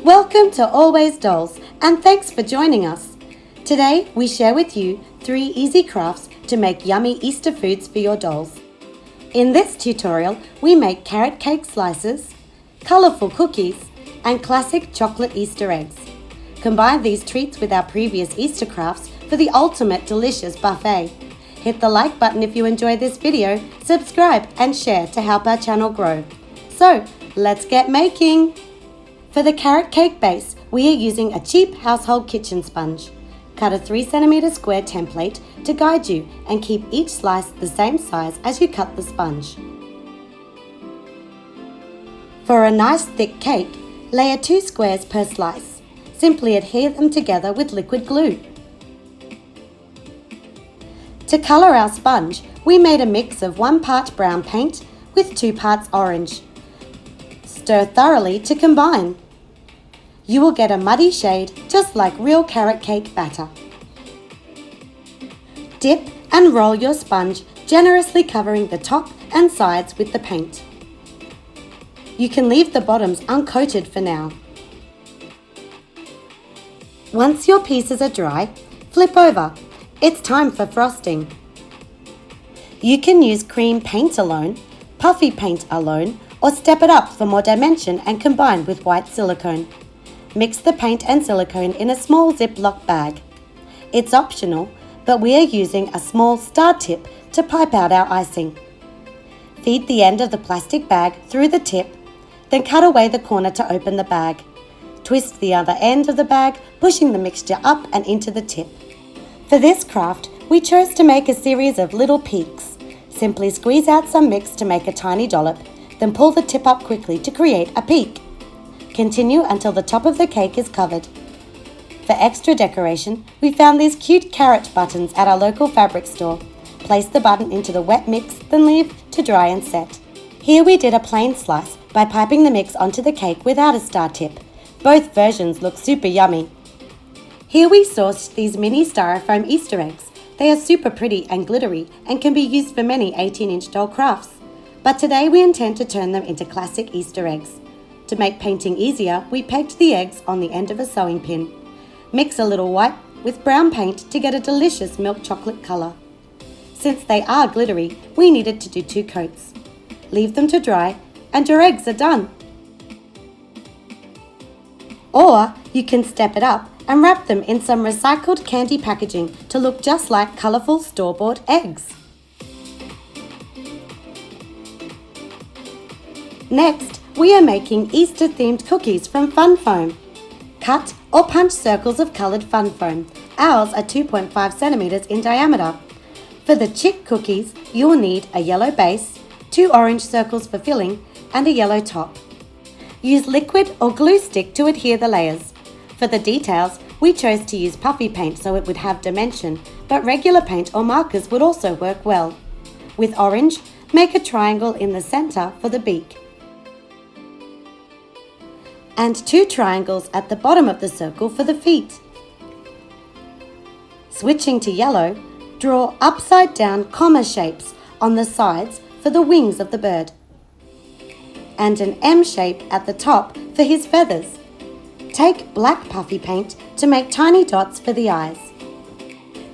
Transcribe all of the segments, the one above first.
Welcome to Always Dolls, and thanks for joining us. Today we share with you 3 easy crafts to make yummy Easter foods for your dolls. In this tutorial we make carrot cake slices, colourful cookies and classic chocolate Easter eggs. Combine these treats with our previous Easter crafts for the ultimate delicious buffet. Hit the like button if you enjoyed this video, subscribe and share to help our channel grow. So, let's get making! For the carrot cake base, we are using a cheap household kitchen sponge. Cut a 3cm square template to guide you and keep each slice the same size as you cut the sponge. For a nice thick cake, layer 2 squares per slice. Simply adhere them together with liquid glue. To colour our sponge, we made a mix of 1 part brown paint with 2 parts orange. Stir thoroughly to combine. You will get a muddy shade just like real carrot cake batter. Dip and roll your sponge, generously covering the top and sides with the paint. You can leave the bottoms uncoated for now. Once your pieces are dry, flip over. It's time for frosting. You can use cream paint alone, puffy paint alone, or step it up for more dimension and combine with white silicone. Mix the paint and silicone in a small Ziploc bag. It's optional, but we are using a small star tip to pipe out our icing. Feed the end of the plastic bag through the tip, then cut away the corner to open the bag. Twist the other end of the bag, pushing the mixture up and into the tip. For this craft, we chose to make a series of little peaks. Simply squeeze out some mix to make a tiny dollop, then pull the tip up quickly to create a peak. Continue until the top of the cake is covered. For extra decoration, we found these cute carrot buttons at our local fabric store. Place the button into the wet mix, then leave to dry and set. Here we did a plain slice by piping the mix onto the cake without a star tip. Both versions look super yummy. Here we sourced these mini styrofoam Easter eggs. They are super pretty and glittery and can be used for many 18-inch doll crafts. But today we intend to turn them into classic Easter eggs. To make painting easier, we pegged the eggs on the end of a sewing pin. Mix a little white with brown paint to get a delicious milk chocolate colour. Since they are glittery, we needed to do 2 coats. Leave them to dry and your eggs are done. Or you can step it up and wrap them in some recycled candy packaging to look just like colourful store-bought eggs. Next, we are making Easter-themed cookies from fun foam. Cut or punch circles of coloured fun foam. Ours are 2.5 cm in diameter. For the chick cookies, you will need a yellow base, 2 orange circles for filling, and a yellow top. Use liquid or glue stick to adhere the layers. For the details, we chose to use puffy paint so it would have dimension, but regular paint or markers would also work well. With orange, make a triangle in the centre for the beak. And 2 triangles at the bottom of the circle for the feet. Switching to yellow, draw upside down comma shapes on the sides for the wings of the bird. And an M shape at the top for his feathers. Take black puffy paint to make tiny dots for the eyes.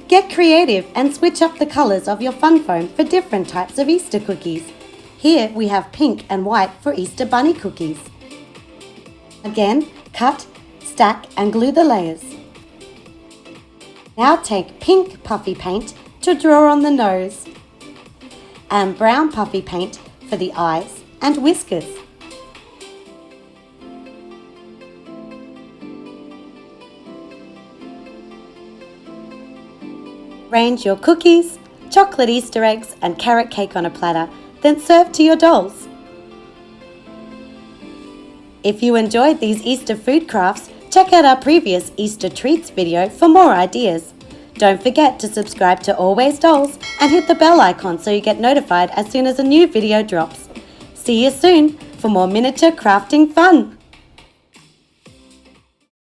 Get creative and switch up the colours of your fun foam for different types of Easter cookies. Here we have pink and white for Easter bunny cookies. Again, cut, stack and glue the layers. Now take pink puffy paint to draw on the nose and brown puffy paint for the eyes and whiskers. Arrange your cookies, chocolate Easter eggs and carrot cake on a platter, then serve to your dolls. If you enjoyed these Easter food crafts, check out our previous Easter treats video for more ideas. Don't forget to subscribe to Always Dolls and hit the bell icon so you get notified as soon as a new video drops. See you soon for more miniature crafting fun!